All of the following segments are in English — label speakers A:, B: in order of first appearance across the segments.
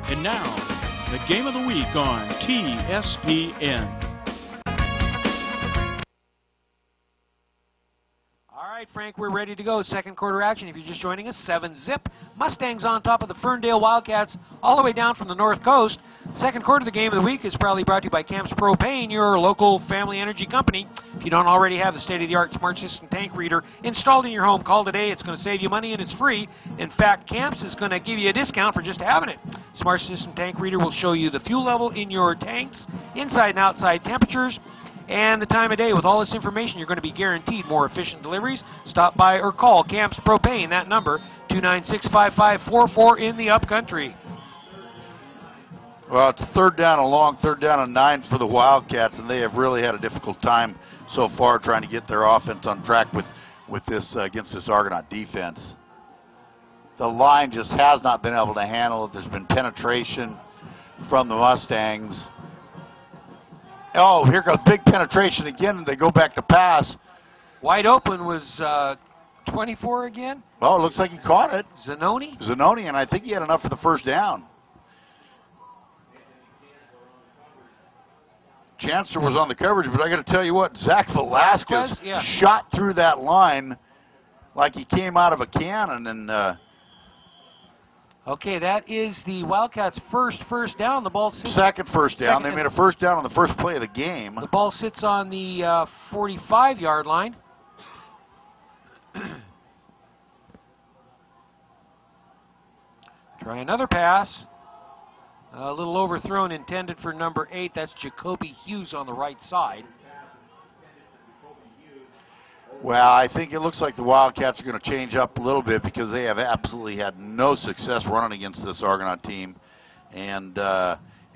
A: And now, the game of the week on TSPN.
B: All right, Frank, we're ready to go. Second quarter action. If you're just joining us, 7-zip. Mustangs on top of the Ferndale Wildcats all the way down from the North Coast. Second quarter of the game of the week is proudly brought to you by Camps Propane, your local family energy company. If you don't already have the state-of-the-art smart system tank reader installed in your home, call today. It's going to save you money and it's free. In fact, Camps is going to give you a discount for just having it. Smart system tank reader will show you the fuel level in your tanks, inside and outside temperatures, and the time of day. With all this information, you're going to be guaranteed more efficient deliveries. Stop by or call Camps Propane. That number, 296-5544 in the upcountry.
C: Well, it's third down and long, third down and 9 for the Wildcats, and they have really had a difficult time so far trying to get their offense on track with this against this Argonaut defense. The line just has not been able to handle it. There's been penetration from the Mustangs. Oh, here goes big penetration again, and they go back to pass.
B: Wide open was 24 again.
C: Well, it looks like he caught it.
B: Zanoni,
C: and I think he had enough for the first down. Chancellor was on the coverage, but I got to tell you what, Zach Velasquez shot through that line like he came out of a cannon. And
B: okay, that is the Wildcats' first down. The ball sits
C: second first down. They made a first down on the first play of the game.
B: The ball sits on the 45-yard line. Try another pass. A little overthrown, intended for number 8. That's Jacoby Hughes on the right side.
C: Well, I think it looks like the Wildcats are going to change up a little bit because they have absolutely had no success running against this Argonaut team. And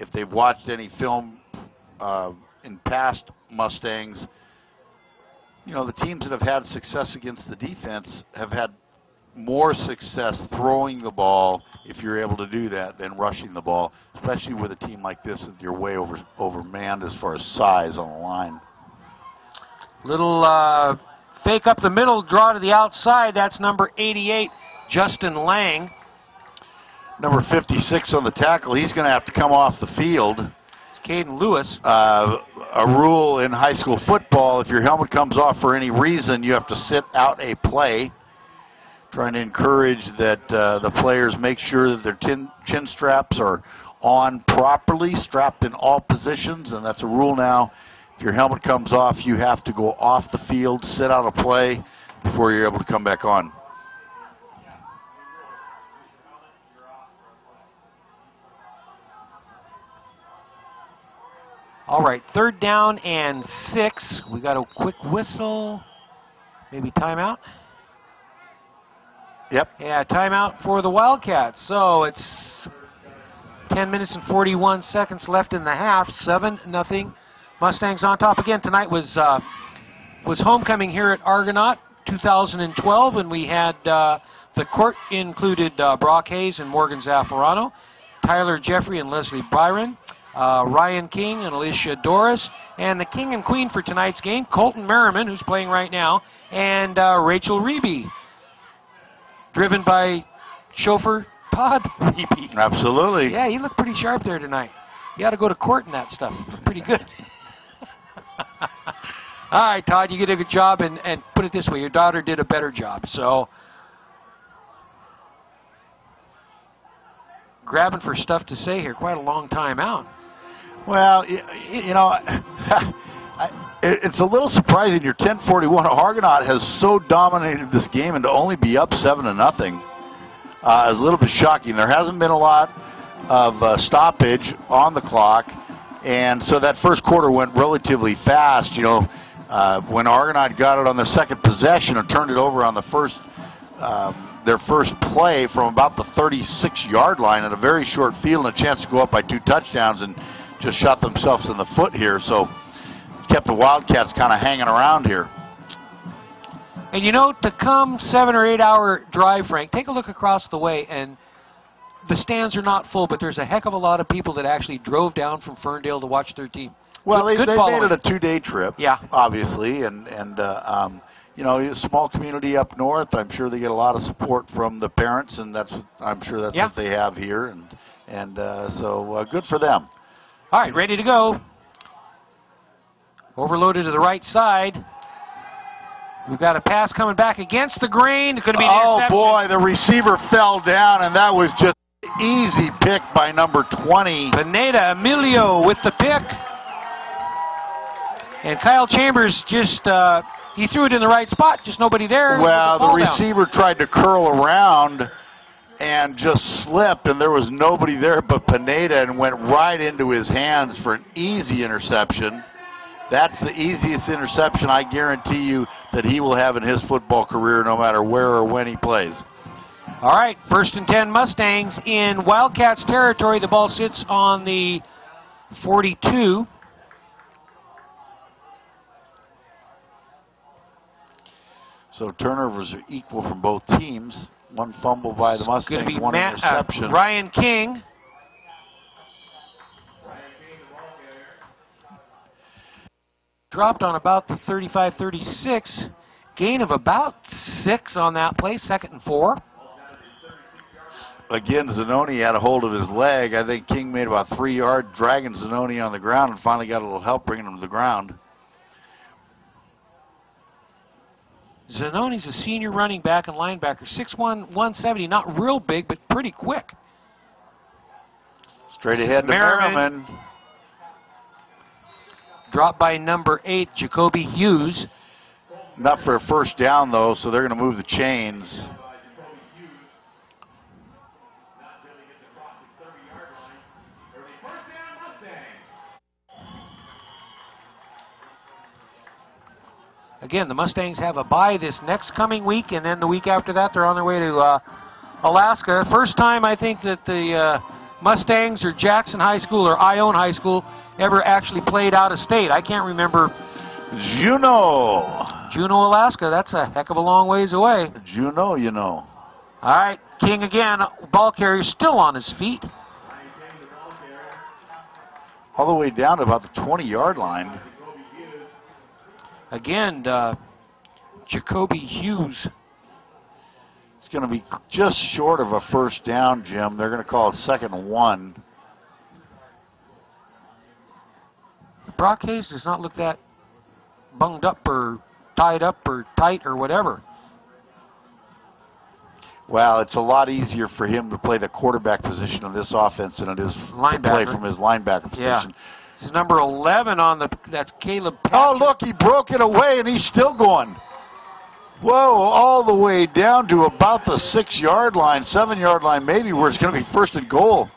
C: if they've watched any film in past Mustangs, you know, the teams that have had success against the defense have had more success throwing the ball, if you're able to do that, than rushing the ball, especially with a team like this that you're way overmanned as far as size on the line.
B: Little fake up the middle, draw to the outside. That's number 88, Justin Lang.
C: Number 56 on the tackle. He's going to have to come off the field.
B: It's Caden Lewis.
C: A rule in high school football, if your helmet comes off for any reason, you have to sit out a play. Trying to encourage that the players make sure that their chin straps are on properly, strapped in all positions, and that's a rule now. If your helmet comes off, you have to go off the field, sit out a play before you're able to come back on.
B: All right, third down and 6. We got a quick whistle, maybe timeout.
C: Yep.
B: Yeah, timeout for the Wildcats. So it's 10 minutes and 41 seconds left in the half. 7-0. Mustangs on top again. Tonight was homecoming here at Argonaut 2012, and we had the court included Brock Hayes and Morgan Zaffarano, Tyler Jeffrey and Leslie Byron, Ryan King and Alicia Doris, and the king and queen for tonight's game, Colton Merriman, who's playing right now, and Rachel Reeby. Driven by chauffeur Todd Reeby.
C: Absolutely.
B: Yeah, he looked pretty sharp there tonight. You got to go to court and that stuff. Pretty good. All right, Todd, you did a good job, and put it this way, your daughter did a better job. So, grabbing for stuff to say here, quite a long time out.
C: Well, you know, it's a little surprising. Your 10-41 Argonaut has so dominated this game, and to only be up 7-0 is a little bit shocking. There hasn't been a lot of stoppage on the clock, and so that first quarter went relatively fast. You know, when Argonaut got it on their second possession and turned it over on the their first play from about the 36-yard line at a very short field and a chance to go up by 2 touchdowns, and just shot themselves in the foot here. So kept the Wildcats kind of hanging around here.
B: And you know, to come 7 or 8 hour drive, Frank, take a look across the way, and the stands are not full, but there's a heck of a lot of people that actually drove down from Ferndale to watch their team.
C: Well, they made it a 2-day trip,
B: yeah,
C: obviously, and you know, a small community up north. I'm sure they get a lot of support from the parents, and I'm sure that's what they have here. And so good for them.
B: All right, ready to go. Overloaded to the right side. We've got a pass coming back against the grain. It's going to be an interception.
C: Boy, the receiver fell down, and that was just easy pick by number 20.
B: Pineda Emilio with the pick. And Kyle Chambers just, he threw it in the right spot, just nobody there.
C: Well, the receiver tried to curl around and just slipped, and there was nobody there but Pineda, and went right into his hands for an easy interception. That's the easiest interception, I guarantee you, that he will have in his football career, no matter where or when he plays.
B: All right, 1st and 10 Mustangs in Wildcats territory. The ball sits on the 42.
C: So turnovers are equal from both teams. One fumble by the Mustangs, one interception.
B: Ryan King. Dropped on about the 35-36. Gain of about 6 on that play, 2nd and 4.
C: Again, Zanoni had a hold of his leg. I think King made about 3 yards, dragging Zanoni on the ground, and finally got a little help bringing him to the ground.
B: Zanoni's a senior running back and linebacker, 6'1", 170, not real big, but pretty quick.
C: Straight ahead to Merriman.
B: Dropped by number 8, Jacoby Hughes.
C: Not for a first down, though, so they're going to move the chains.
B: Again, the Mustangs have a bye this next coming week, and then the week after that, they're on their way to Alaska. First time, I think, that the Mustangs or Jackson High School or Ione High School ever actually played out of state. I can't remember.
C: Juneau,
B: Alaska. That's a heck of a long ways away.
C: Juneau, you know.
B: All right, King again. Ball carrier still on his feet.
C: All the way down to about the 20-yard line.
B: Again, Jacoby Hughes.
C: It's going to be just short of a first down, Jim. They're going to call it 2nd and 1.
B: Brock Hayes does not look that bunged up or tied up or tight or whatever.
C: Well, it's a lot easier for him to play the quarterback position in this offense than it is to play from his linebacker position.
B: Yeah. This is number 11 on the, that's Caleb Patrick.
C: Oh, look, he broke it away, and he's still going. Whoa, all the way down to about the 6-yard line, 7-yard line maybe, where it's going to be 1st and goal.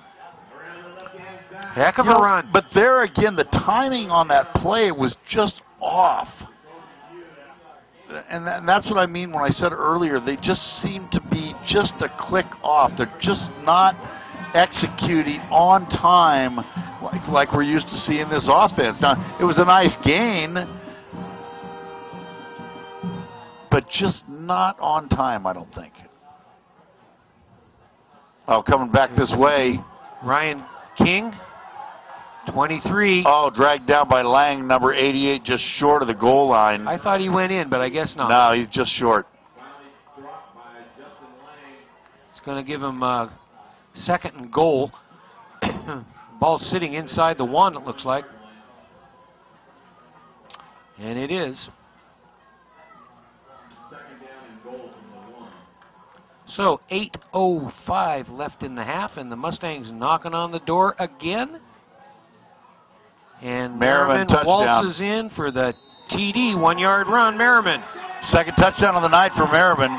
B: Heck of a run.
C: But there again, the timing on that play was just off. And that's what I mean when I said earlier, they just seem to be just a click off. They're just not executing on time like we're used to seeing this offense. Now, it was a nice gain, but just not on time, I don't think. Oh, coming back this way.
B: Ryan King, 23.
C: Oh, dragged down by Lang, number 88, just short of the goal line.
B: I thought he went in, but I guess not.
C: No, he's just short.
B: It's going to give him 2nd and goal. Ball sitting inside the 1, it looks like. And it is. So 8:05 left in the half, and the Mustangs knocking on the door again. And Merriman waltzes in for the TD, 1-yard run. Merriman.
C: 2nd touchdown of the night for Merriman.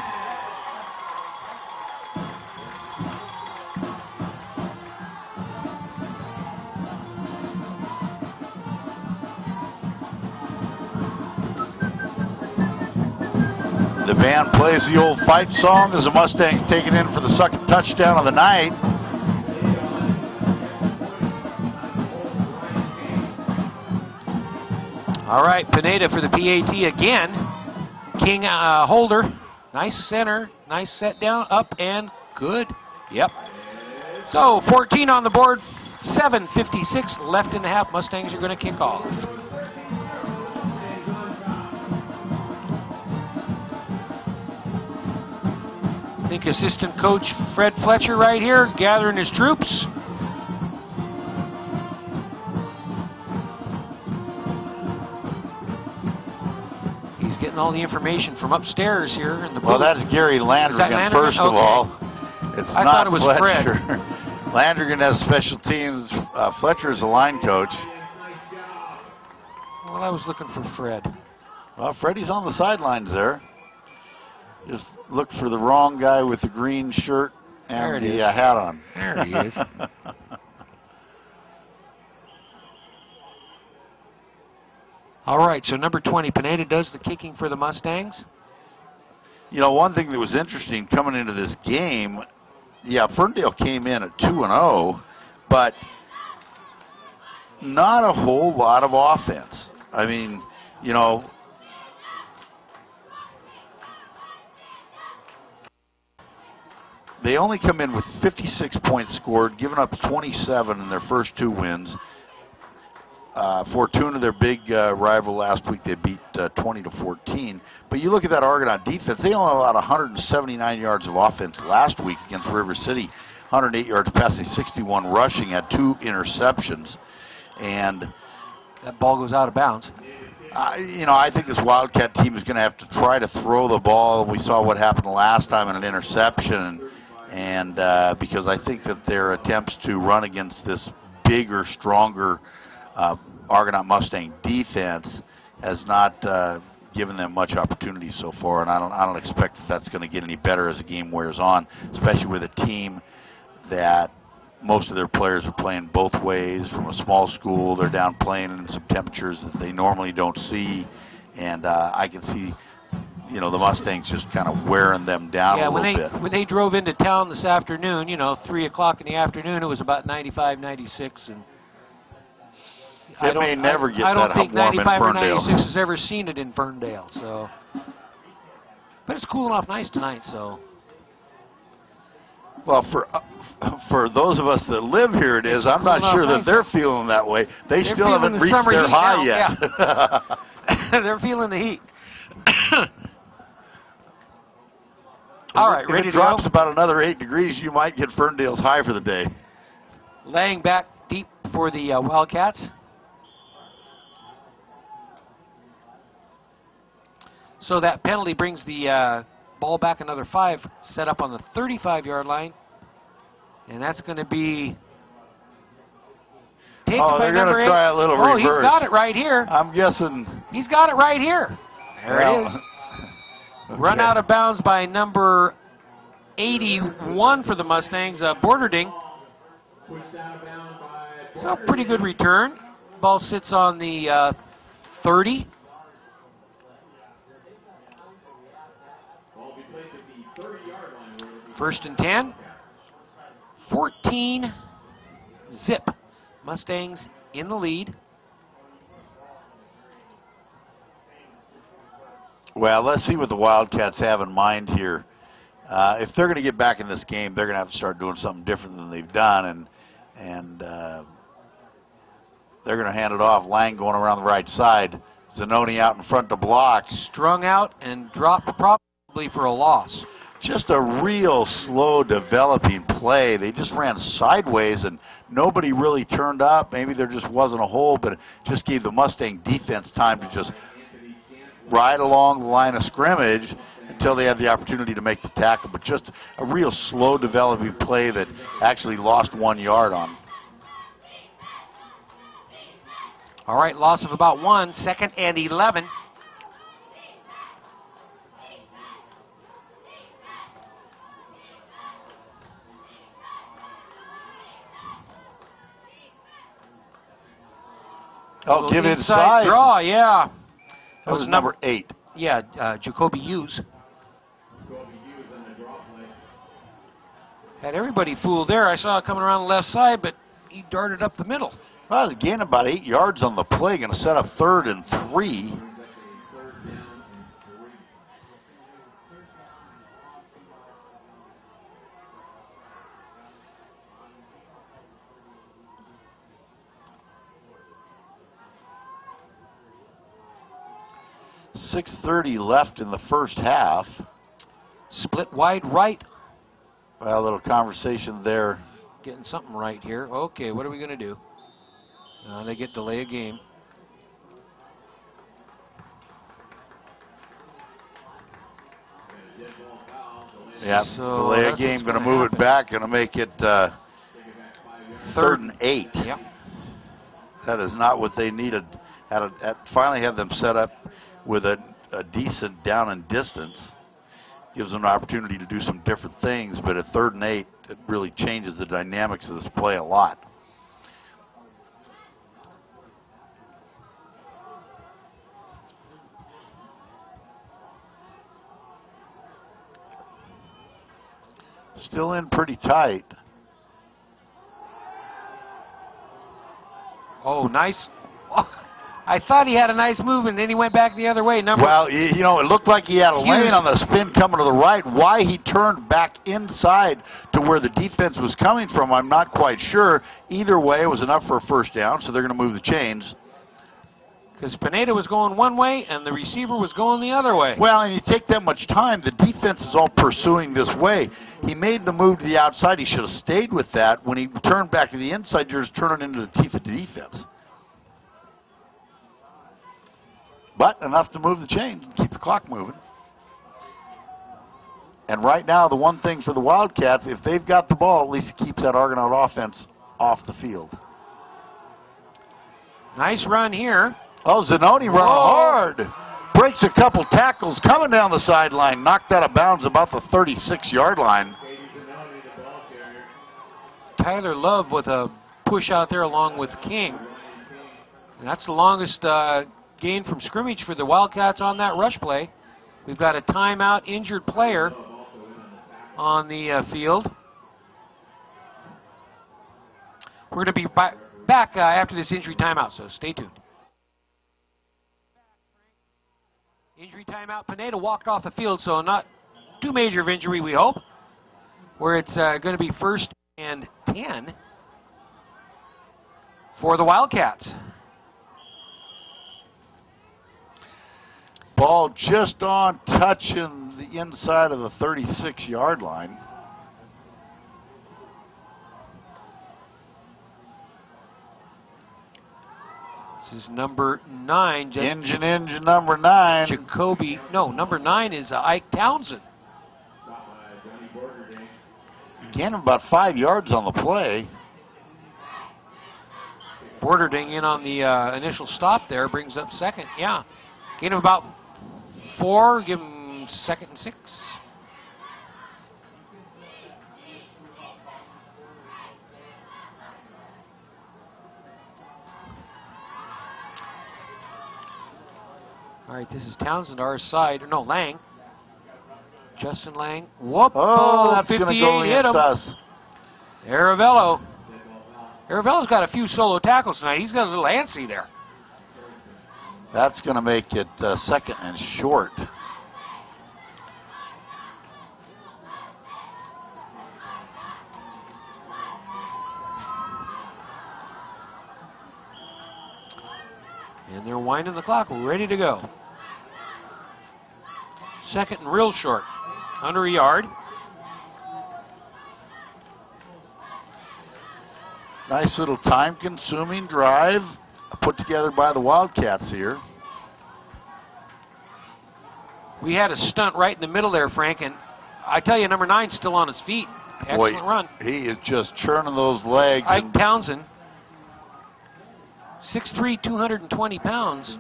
C: The band plays the old fight song as the Mustangs take it in for the 2nd touchdown of the night.
B: All right, Pineda for the PAT again. King holder, nice center, nice set down, up and good. Yep. So 14 on the board, 7:56 left in the half. Mustangs are going to kick off. I think assistant coach Fred Fletcher right here gathering his troops. getting all the information from upstairs here in the booth.
C: Well, that's Gary Landrigan, first of all. It's
B: I
C: not
B: thought it was
C: Fletcher.
B: Fred.
C: Landrigan has special teams. Fletcher is the line coach.
B: Well, I was looking for Fred.
C: Well, Freddie's on the sidelines there. Just look for the wrong guy with the green shirt and the hat on.
B: There he is. All right, so number 20, Pineda does the kicking for the Mustangs.
C: You know, one thing that was interesting coming into this game, yeah, Ferndale came in at 2-0, but not a whole lot of offense. I mean, you know, they only come in with 56 points scored, giving up 27 in their first 2 wins. Fortuna, their big rival last week, they beat 20-14. But you look at that Argonaut defense, they only allowed 179 yards of offense last week against River City, 108 yards passing, 61 rushing, had 2 interceptions. And
B: that ball goes out of bounds.
C: You know, I think this Wildcat team is going to have to try to throw the ball. We saw what happened last time in an interception. And because I think that their attempts to run against this bigger, stronger Argonaut Mustang defense has not given them much opportunity so far, and I don't expect that that's going to get any better as the game wears on, especially with a team that most of their players are playing both ways from a small school. They're down playing in some temperatures that they normally don't see, and I can see, you know, the Mustangs just kind of wearing them down a little bit.
B: When they drove into town this afternoon, you know, 3 o'clock in the afternoon, it was about 95, 96, and
C: it may never get that warm in Ferndale.
B: I don't think 95 or 96 has ever seen it in Ferndale. So, but it's cooling off nice tonight. So,
C: well, for those of us that live here, it is. I'm not sure that they're feeling that way. They still haven't reached their high yet.
B: Yeah. They're feeling the heat. All right, ready to go? If it
C: drops about another 8 degrees, you might get Ferndale's high for the day.
B: Laying back deep for the Wildcats. So that penalty brings the ball back another 5, set up on the 35-yard line. And that's going to be taken by
C: they're going to try a little reverse.
B: He's got it right here.
C: I'm guessing.
B: He's got it right here. There it is. Okay. Run out of bounds by number 81 for the Mustangs, Borderding. So a pretty good return. Ball sits on the 30. First and 10. 14 zip. Mustangs in the lead.
C: Well, let's see what the Wildcats have in mind here. If they're going to get back in this game, they're going to have to start doing something different than they've done, and they're going to hand it off. Lang going around the right side. Zanoni out in front to block.
B: Strung out and dropped probably for a loss.
C: Just a real slow developing play. They just ran sideways and nobody really turned up. Maybe there just wasn't a hole, but it just gave the Mustang defense time to just ride along the line of scrimmage until they had the opportunity to make the tackle. But just a real slow developing play that actually lost 1 yard on.
B: All right, loss of about 1, 2nd and 11.
C: Oh, give inside.
B: Draw, yeah.
C: That was number 8.
B: Yeah, Jacoby Hughes. Had everybody fooled there. I saw it coming around the left side, but he darted up the middle.
C: Well, I was gaining about 8 yards on the play, going to set up 3rd and 3. .6:30 left in the first half.
B: Split wide right.
C: Well, a little conversation there.
B: Getting something right here. Okay, what are we going to do? They get delay a game.
C: Yeah,
B: So
C: delay a game, going to move it back, going to make it 3rd and 8.
B: Yep.
C: That is not what they needed. Finally had them set up with a decent down and distance. Gives them an opportunity to do some different things, but at 3rd and 8, it really changes the dynamics of this play a lot. Still in pretty tight.
B: Oh, nice. I thought he had a nice move, and then he went back the other way.
C: Well, you know, it looked like he had a lane on the spin coming to the right. Why he turned back inside to where the defense was coming from, I'm not quite sure. Either way, it was enough for a first down, so they're going to move the chains.
B: Because Pineda was going one way, and the receiver was going the other way.
C: Well, and you take that much time, the defense is all pursuing this way. He made the move to the outside. He should have stayed with that. When he turned back to the inside, you're just turning into the teeth of the defense. But enough to move the chains and keep the clock moving. And right now, the one thing for the Wildcats, if they've got the ball, at least it keeps that Argonaut offense off the field.
B: Nice run here.
C: Oh, Zanoni running hard. Breaks a couple tackles coming down the sideline. Knocked out of bounds about the 36-yard line.
B: Tyler Love with a push out there along with King. And that's the longest gain from scrimmage for the Wildcats on that rush play. We've got a timeout, injured player on the field. We're going to be back after this injury timeout, so stay tuned. Injury timeout. Pineda walked off the field, so not too major of injury, we hope. Where it's going to be 1st and 10 for the Wildcats.
C: Ball just on touching the inside of the 36-yard line.
B: This is number 9.
C: Engine number 9.
B: Jacoby. No, number 9 is Ike Townsend.
C: Gained about 5 yards on the play.
B: Borderding in on the initial stop there, brings up 2nd. Yeah. Gain of about 4, give him 2nd and 6. All right, this is Townsend, our side. No, Lang. Justin Lang. Whoop.
C: Oh, that's going to go against us.
B: Aravello. Aravello's got a few solo tackles tonight. He's got a little antsy there.
C: That's going to make it 2nd and short.
B: And they're winding the clock. We're ready to go. 2nd and real short. Under a yard.
C: Nice little time-consuming drive put together by the Wildcats here.
B: We had a stunt right in the middle there, Frank, and I tell you, number 9's still on his feet. Excellent run.
C: He is just churning those legs.
B: Ike Townsend, 6'3", 220 pounds.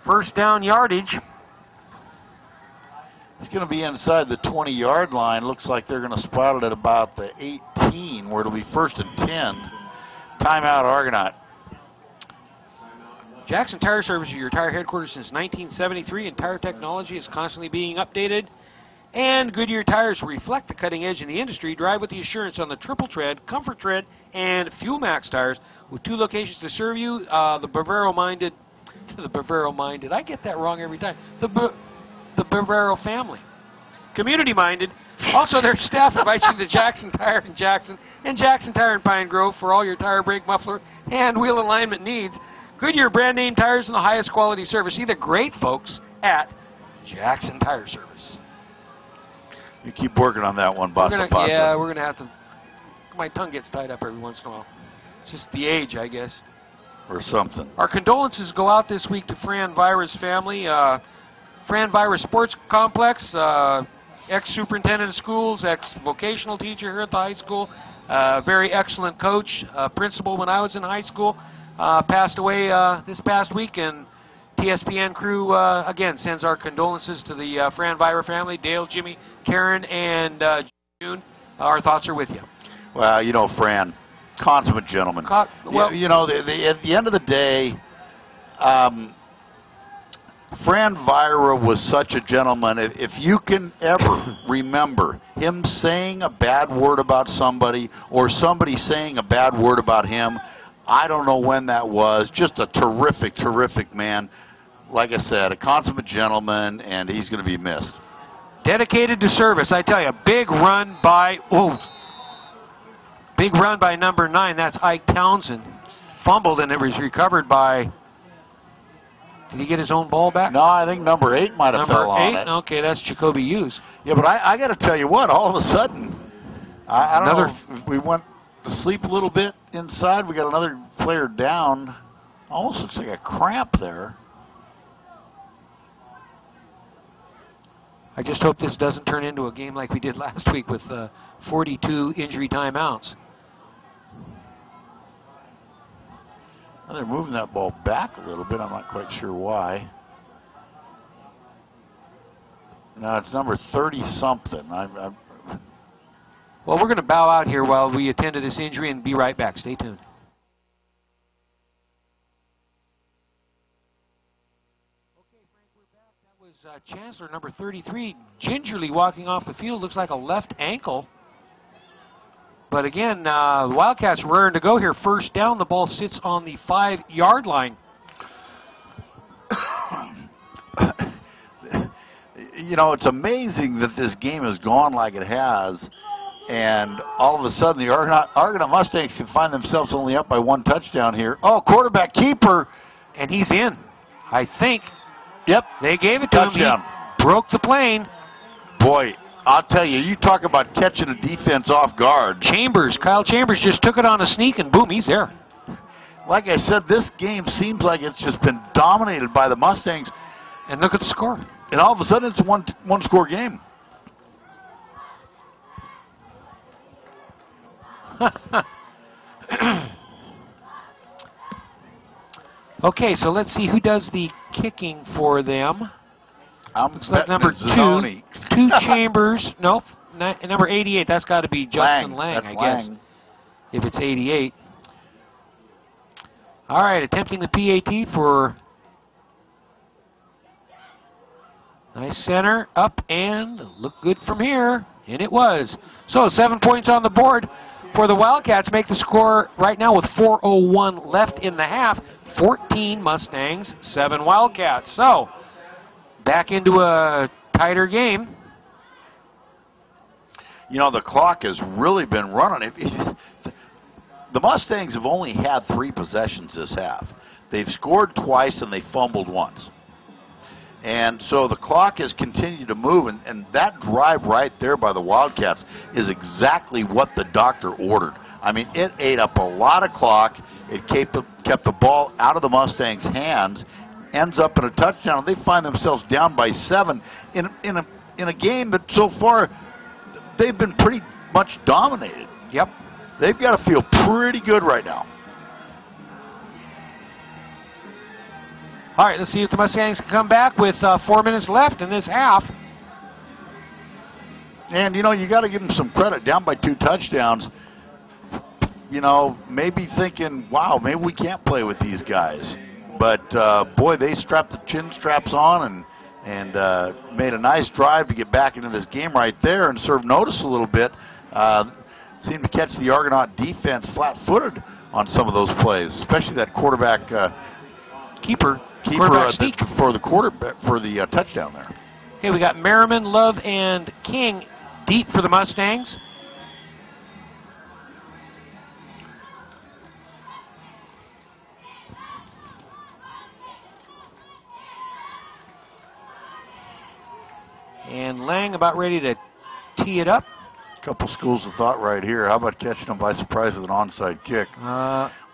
B: 1st down yardage.
C: It's going to be inside the 20-yard line. Looks like they're going to spot it at about the 18, where it'll be 1st and 10. Timeout, Argonaut.
B: Jackson Tire Service is your tire headquarters since 1973, and tire technology is constantly being updated. And Goodyear tires reflect the cutting edge in the industry. Drive with the assurance on the Triple Tread, Comfort Tread, and Fuel Max tires. With 2 locations to serve you, the Bavaro-minded, I get that wrong every time. The Bavaro family. Community-minded. Also, their staff invites you to Jackson Tire in Jackson and Jackson Tire in Pine Grove for all your tire, brake, muffler, and wheel alignment needs. Goodyear brand name tires and the highest quality service. See the great folks at Jackson Tire Service.
C: You keep working on that one, Basta Pasta.
B: Yeah, we're going to have to. My tongue gets tied up every once in a while. It's just the age, I guess.
C: Or something.
B: Our condolences go out this week to Fran Vira's family. Ferndale Sports Complex, ex-superintendent of schools, ex-vocational teacher here at the high school, very excellent coach, principal when I was in high school, passed away this past week, and TSPN crew, again, sends our condolences to the Ferndale family, Dale, Jimmy, Karen, and June. Our thoughts are with you.
C: Well, you know, Fran, consummate gentleman.
B: Well,
C: you know, at the end of the day, Fran Vira was such a gentleman. If you can ever remember him saying a bad word about somebody or somebody saying a bad word about him, I don't know when that was. Just a terrific, terrific man. Like I said, a consummate gentleman, and he's going to be missed.
B: Dedicated to service, I tell you. Big run by number 9. That's Ike Townsend. Fumbled, and it was recovered by... Did he get his own ball back?
C: No, I think number 8 might have fell on it.
B: Number 8? Okay, that's Jacoby Hughes.
C: Yeah, but I got to tell you what, all of a sudden, I don't know if we went to sleep a little bit inside. We got another player down. Almost looks like a cramp there.
B: I just hope this doesn't turn into a game like we did last week with 42 injury timeouts.
C: Well, they're moving that ball back a little bit. I'm not quite sure why. No, it's number 30-something.
B: Well, we're going to bow out here while we attend to this injury and be right back. Stay tuned. Okay, Frank, we're back. That was Chancellor, number 33, gingerly walking off the field. Looks like a left ankle. But again, the Wildcats raring to go here. First down, the ball sits on the 5-yard line.
C: You know, it's amazing that this game has gone like it has, and all of a sudden the Argonaut Mustangs can find themselves only up by 1 touchdown here. Oh, quarterback keeper.
B: And he's in, I think.
C: Yep.
B: They gave it to
C: touchdown.
B: him. He broke the plane.
C: Boy, I'll tell you, you talk about catching a defense off guard.
B: Kyle Chambers just took it on a sneak, and boom, he's there.
C: Like I said, this game seems like it's just been dominated by the Mustangs.
B: And look at the score.
C: And all of a sudden, it's a one-score game.
B: Okay, so let's see who does the kicking for them.
C: Looks
B: like number 2 Chambers. Nope, number 88. That's got to be Justin Lang, I guess. If it's 88. All right, attempting the PAT for nice center, up, and look good from here. And it was. So 7 points on the board for the Wildcats. Make the score right now with 4:01 left in the half. 14 Mustangs, 7 Wildcats. So back into a tighter game.
C: You know, the clock has really been running. The Mustangs have only had 3 possessions this half. They've scored twice and they fumbled once. And so the clock has continued to move, and that drive right there by the Wildcats is exactly what the doctor ordered. I mean, it ate up a lot of clock. It kept the ball out of the Mustangs' hands, ends up in a touchdown. They find themselves down by 7 in a game that so far they've been pretty much dominated.
B: Yep.
C: They've got to feel pretty good right now.
B: All right, let's see if the Mustangs can come back with 4 minutes left in this half.
C: And, you know, you got to give them some credit. Down by 2 touchdowns, you know, maybe thinking, wow, maybe we can't play with these guys. But, boy, they strapped the chin straps on and made a nice drive to get back into this game right there and serve notice a little bit. Seemed to catch the Argonaut defense flat-footed on some of those plays, especially that quarterback
B: keeper
C: for the touchdown there.
B: Okay, we got Merriman, Love, and King deep for the Mustangs. And Lang about ready to tee it up.
C: Couple schools of thought right here. How about catching them by surprise with an onside kick?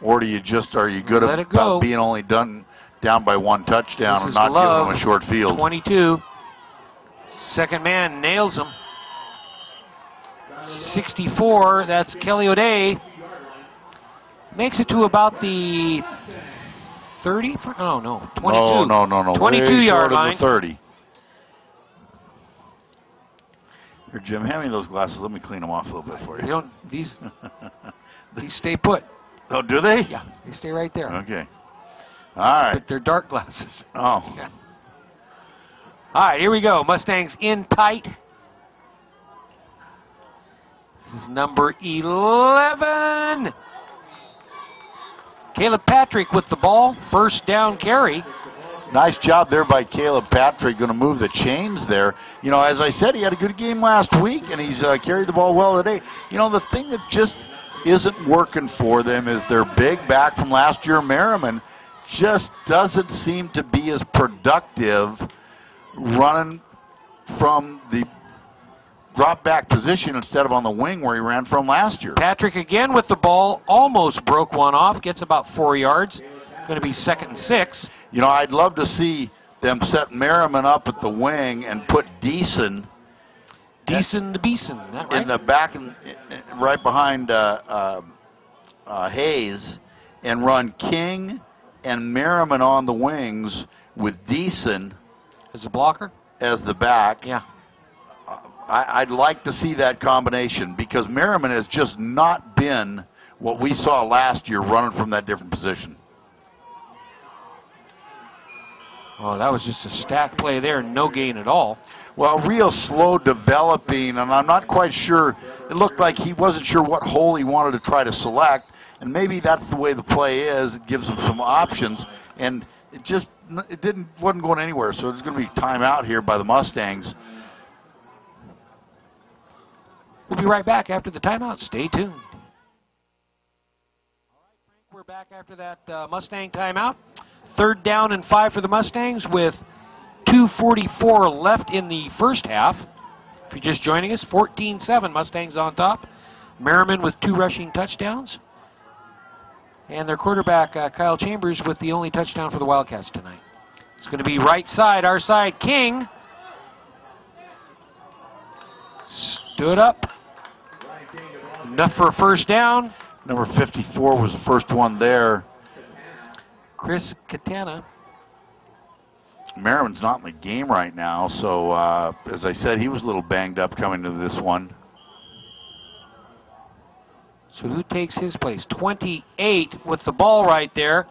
C: Or are you good about being only done down by 1 touchdown
B: This
C: and
B: is
C: not
B: Love,
C: giving them a short field.
B: 22. Second man nails him. 64, that's Kelly O'Day. Makes it to about the 30? Oh, no, 22.
C: No.
B: 22-yard line.
C: The 30. Here, Jim, hand me those glasses. Let me clean them off a little bit for you.
B: They don't, these stay put.
C: Oh, do they?
B: Yeah, they stay right there.
C: Okay. All right.
B: But they're dark glasses.
C: Oh.
B: Yeah. All right, here we go. Mustangs in tight. This is number 11. Caleb Patrick with the ball. First down carry.
C: Nice job there by Caleb Patrick. Going to move the chains there. You know, as I said, he had a good game last week, and he's carried the ball well today. You know, the thing that just isn't working for them is their big back from last year, Merriman, just doesn't seem to be as productive running from the drop back position instead of on the wing where he ran from last year.
B: Patrick again with the ball, almost broke one off, gets about 4 yards. Going to be 2nd and 6.
C: You know, I'd love to see them set Merriman up at the wing and put Deason
B: the Beeson, that right?
C: in the back, right behind Hayes, and run King and Merriman on the wings with Deason
B: as a blocker,
C: as the back.
B: Yeah.
C: I'd like to see that combination because Merriman has just not been what we saw last year running from that different position.
B: Oh, that was just a stack play there, no gain at all.
C: Well, real slow developing, and I'm not quite sure. It looked like he wasn't sure what hole he wanted to try to select, and maybe that's the way the play is. It gives him some options, and it wasn't going anywhere. So there's going to be timeout here by the Mustangs.
B: We'll be right back after the timeout. Stay tuned. All right, Frank, we're back after that Mustang timeout. 3rd down and 5 for the Mustangs with 2:44 left in the first half. If you're just joining us, 14-7, Mustangs on top. Merriman with 2 rushing touchdowns. And their quarterback, Kyle Chambers, with the only touchdown for the Wildcats tonight. It's going to be right side, our side, King. Stood up. Enough for a first down.
C: Number 54 was the first one there.
B: Chris Katana.
C: Merriman's not in the game right now, so as I said, he was a little banged up coming to this one.
B: So who takes his place? 28 with the ball right there.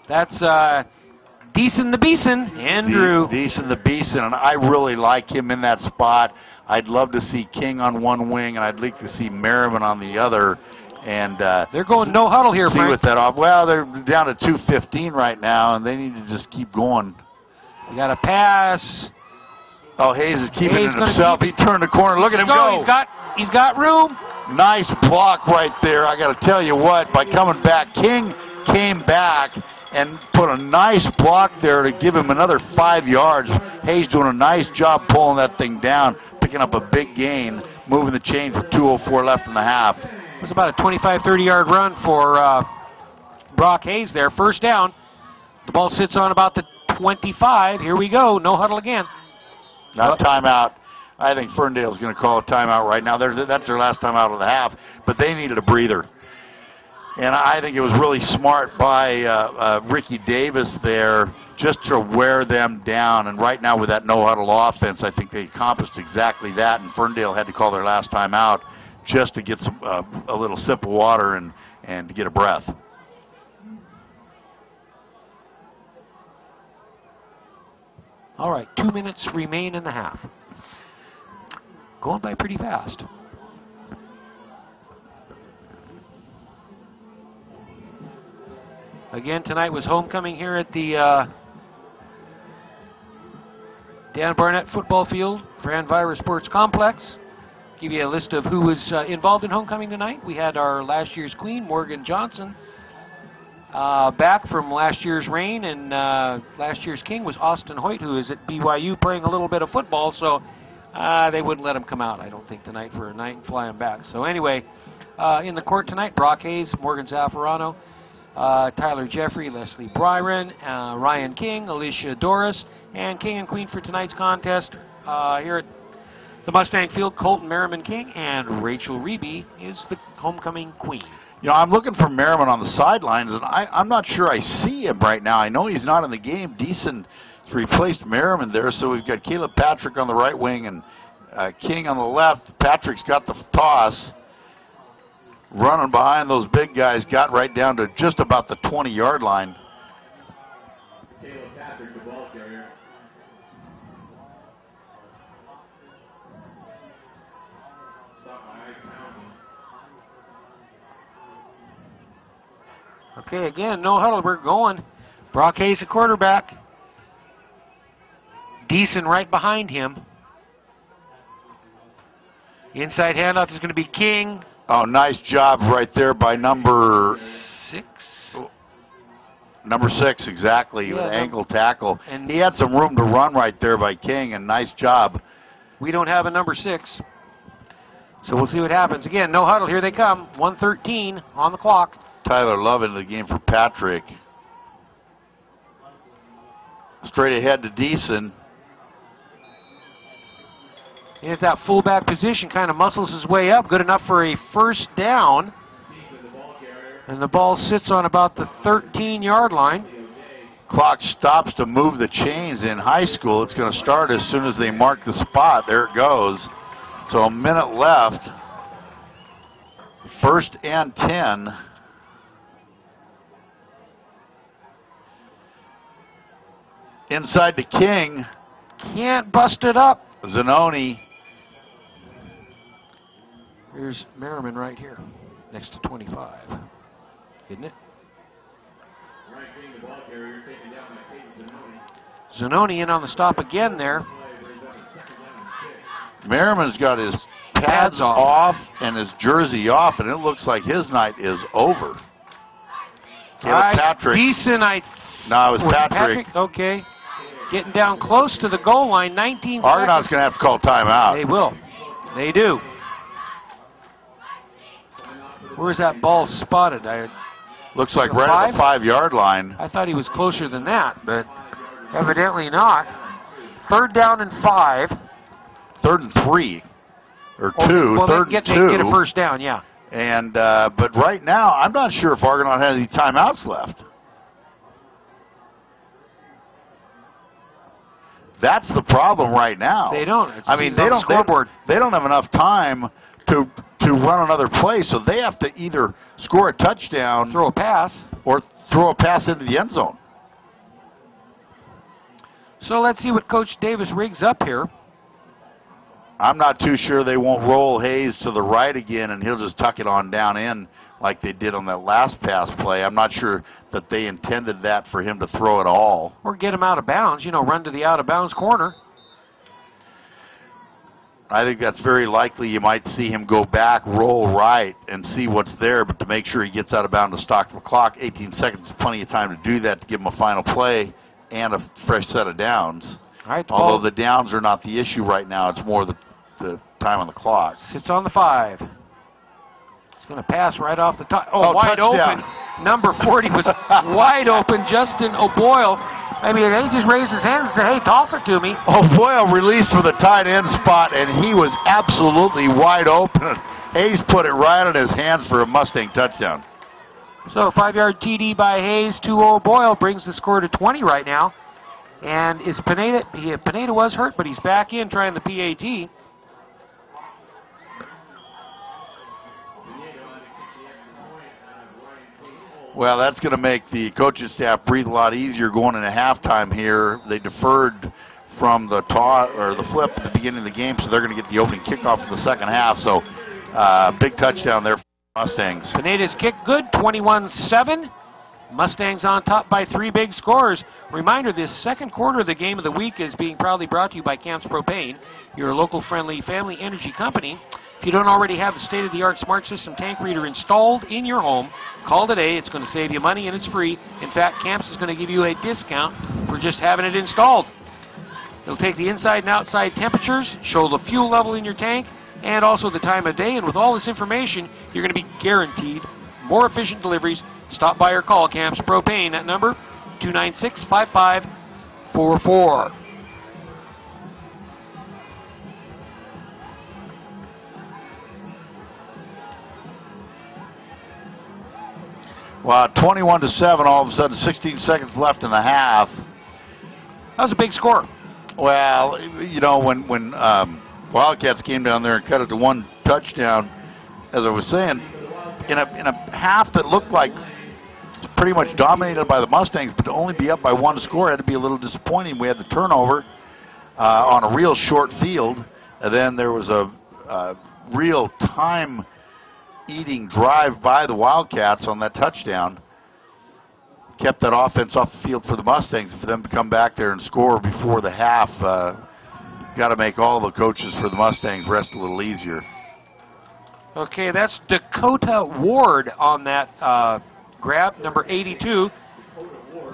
B: That's Deason the Beeson, Andrew.
C: Deason the Beeson, and I really like him in that spot. I'd love to see King on one wing, and I'd like to see Merriman on the other. And
B: they're going no huddle here,
C: see
B: Frank.
C: what that off. Well, they're down to 2:15 right now, and they need to just keep going.
B: You got a pass.
C: Oh, Hayes is keeping it himself. He turned the corner. Look at him go.
B: He's got room.
C: Nice block right there. I got to tell you what, by coming back, King came back and put a nice block there to give him another 5 yards. Hayes doing a nice job pulling that thing down, picking up a big gain, moving the chains with 2:04 left in the half.
B: It was about a 25, 30-yard run for Brock Hayes there. First down. The ball sits on about the 25. Here we go. No huddle again.
C: Not timeout. I think Ferndale's going to call a timeout right now. That's their last timeout of the half, but they needed a breather. And I think it was really smart by Ricky Davis there just to wear them down. And right now with that no-huddle offense, I think they accomplished exactly that, and Ferndale had to call their last timeout just to get a little sip of water and to get a breath.
B: All right, 2 minutes remain in the half. Going by pretty fast. Again, tonight was homecoming here at the Dan Barnett football field, Fran Vira Sports Complex. Give you a list of who was involved in homecoming tonight. We had our last year's queen, Morgan Johnson, back from last year's reign, and last year's king was Austin Hoyt, who is at BYU playing a little bit of football, so they wouldn't let him come out, I don't think, tonight for a night and fly him back. So anyway, in the court tonight, Brock Hayes, Morgan Zaffarano, Tyler Jeffrey, Leslie Byron, Ryan King, Alicia Doris, and King and Queen for tonight's contest here at the Mustang Field. Colton Merriman King and Rachel Reeby is the homecoming queen.
C: You know, I'm looking for Merriman on the sidelines, and I'm not sure I see him right now. I know he's not in the game. Deason has replaced Merriman there, so we've got Caleb Patrick on the right wing and King on the left. Patrick's got the toss. Running behind those big guys, got right down to just about the 20-yard line.
D: Caleb Patrick, the ball carrier.
B: Okay, again, no huddle. We're going. Brock Hayes, the quarterback. Deason right behind him. Inside handoff is going to be King.
C: Oh, nice job right there by number
B: 6.
C: Number 6, exactly,
B: Yeah,
C: with an ankle tackle.
B: and
C: He had some room to run right there by King, and nice job.
B: we don't have a number 6. So we'll see what happens. Again, no huddle. Here they come. 1:13 on the clock.
C: Tyler Love into the game for Patrick. Straight ahead to Deason.
B: And at that fullback position, kind of muscles his way up. Good enough for a first down. And the ball sits on about the 13-yard line.
C: Clock stops to move the chains in high school. It's going to start as soon as they mark the spot. There it goes. So a minute left. 1st and 10. Inside to King.
B: Can't bust it up.
C: Zanoni.
B: Here's Merriman right here, next to 25. Isn't it?
D: Ryan King, the ball carrier, taken down by Peyton Zanoni.
B: Zanoni in on the stop again there.
C: Merriman's got his pads off and his jersey off, and it looks like his night is over. Caleb Patrick.
B: Deason,
C: No, it was Patrick.
B: Okay. Getting down close to the goal line, 19
C: Argonaut's
B: seconds.
C: going to have to call timeout.
B: They will. They do. Where's that ball spotted?
C: Looks like right at the 5-yard line.
B: I thought he was closer than that, but evidently not. 3rd down and 5.
C: 3rd and 3. Or 2.
B: Well,
C: 3rd
B: they
C: and
B: get
C: 2.
B: a first down, yeah.
C: And but right now, I'm not sure if Argonaut has any timeouts left. That's the problem right now.
B: They don't.
C: I mean, they don't.
B: Scoreboard.
C: They don't have enough time to run another play, so they have to either score a touchdown,
B: Throw a pass.
C: or throw a pass into the end zone.
B: So let's see what Coach Davis rigs up here.
C: I'm not too sure they won't roll Hayes to the right again, and he'll just tuck it on down in like they did on that last pass play. I'm not sure that they intended that for him to throw it all.
B: Or get him out of bounds, run to the out of bounds corner.
C: I think that's very likely. You might see him go back, roll right, and see what's there, but to make sure he gets out of bounds to stock the clock. 18 seconds is plenty of time to do that, to give him a final play and a fresh set of downs.
B: All right,
C: Although the downs are not the issue right now, it's more the time on the clock.
B: sits on the 5. He's going to pass right off the top. Oh, wide
C: touchdown.
B: open. Number 40 was wide open. Justin O'Boyle. I mean, he just raised his hands and said, hey, toss it to me.
C: Boyle released for the tight end spot, and he was absolutely wide open. Hayes put it right in his hands for a Mustang touchdown.
B: So 5-yard TD by Hayes to O'Boyle brings the score to 20 right now. And is Pineda? Pineda was hurt, but he's back in trying the PAT.
C: Well, that's going to make the coaching staff breathe a lot easier going into halftime here. They deferred from the flip at the beginning of the game, so they're going to get the opening kickoff in the second half. So, big touchdown there for the Mustangs.
B: Pineda's kick good, 21-7. Mustangs on top by 3 big scores. Reminder, this second quarter of the game of the week is being proudly brought to you by Camps Propane, your local friendly family energy company. If you don't already have the state-of-the-art smart system tank reader installed in your home, call today. It's going to save you money and it's free. In fact, Camps is going to give you a discount for just having it installed. It'll take the inside and outside temperatures, show the fuel level in your tank, and also the time of day. And with all this information, you're going to be guaranteed more efficient deliveries, stop by or call Camps Propane at number 296-5544.
C: Wow, 21-7, all of a sudden, 16 seconds left in the half.
B: That was a big score.
C: Well, you know, when Wildcats came down there and cut it to 1 touchdown, as I was saying, in a half that looked like pretty much dominated by the Mustangs, but to only be up by 1 score had to be a little disappointing. We had the turnover on a real short field, and then there was a real time-eating drive by the Wildcats on that touchdown. Kept that offense off the field for the Mustangs. For them to come back there and score before the half, got to make all the coaches for the Mustangs rest a little easier.
B: Okay, that's Dakota Ward on that grab, number 82,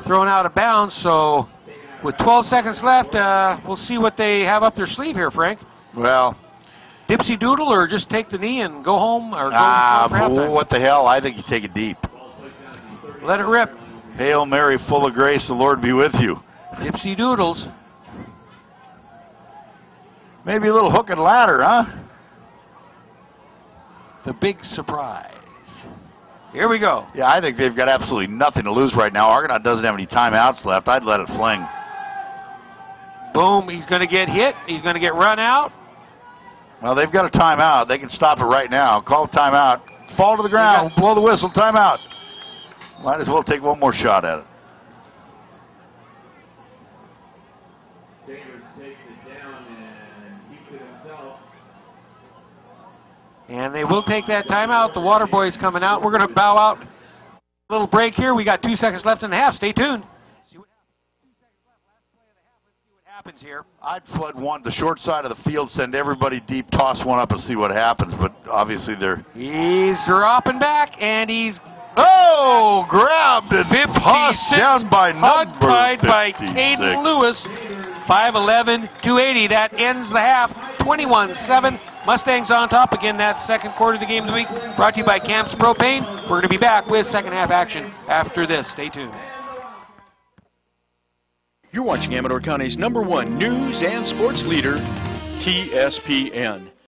B: thrown out of bounds. So with 12 seconds left, we'll see what they have up their sleeve here, Frank.
C: Well,
B: Dipsy Doodle, or just take the knee and go home, or go for halftime?
C: what the hell? I think you take it deep.
B: Let it rip.
C: Hail Mary, full of grace, the Lord be with you.
B: Dipsy Doodles.
C: Maybe a little hook and ladder, huh?
B: The big surprise. Here we go.
C: Yeah, I think they've got absolutely nothing to lose right now. Argonaut doesn't have any timeouts left. I'd let it fling.
B: Boom, he's going to get hit. He's going to get run out.
C: Well, they've got a timeout. They can stop it right now. Call a timeout. Fall to the ground. Blow the whistle. Timeout. Might as well take one more shot at it.
D: Davis takes it down and keeps it himself.
B: And they will take that timeout. The water boy's coming out. We're going to bow out. A little break here. We got 2 seconds left in the half. Stay tuned. See what happens. 2 seconds left. Last play of the half. Let's see what happens here.
C: I'd flood the short side of the field, send everybody deep, toss one up and see what happens. But obviously they're...
B: He's dropping back, and he's...
C: Oh, grabbed and tossed down by number 56.
B: Tied by Caden Lewis. 5'11", 280. That ends the half. 21-7. Mustangs on top. Again, that second quarter of the game of the week brought to you by Camps Propane. We're going to be back with second half action after this. Stay tuned.
A: You're watching Amador County's #1 news and sports leader, TSPN.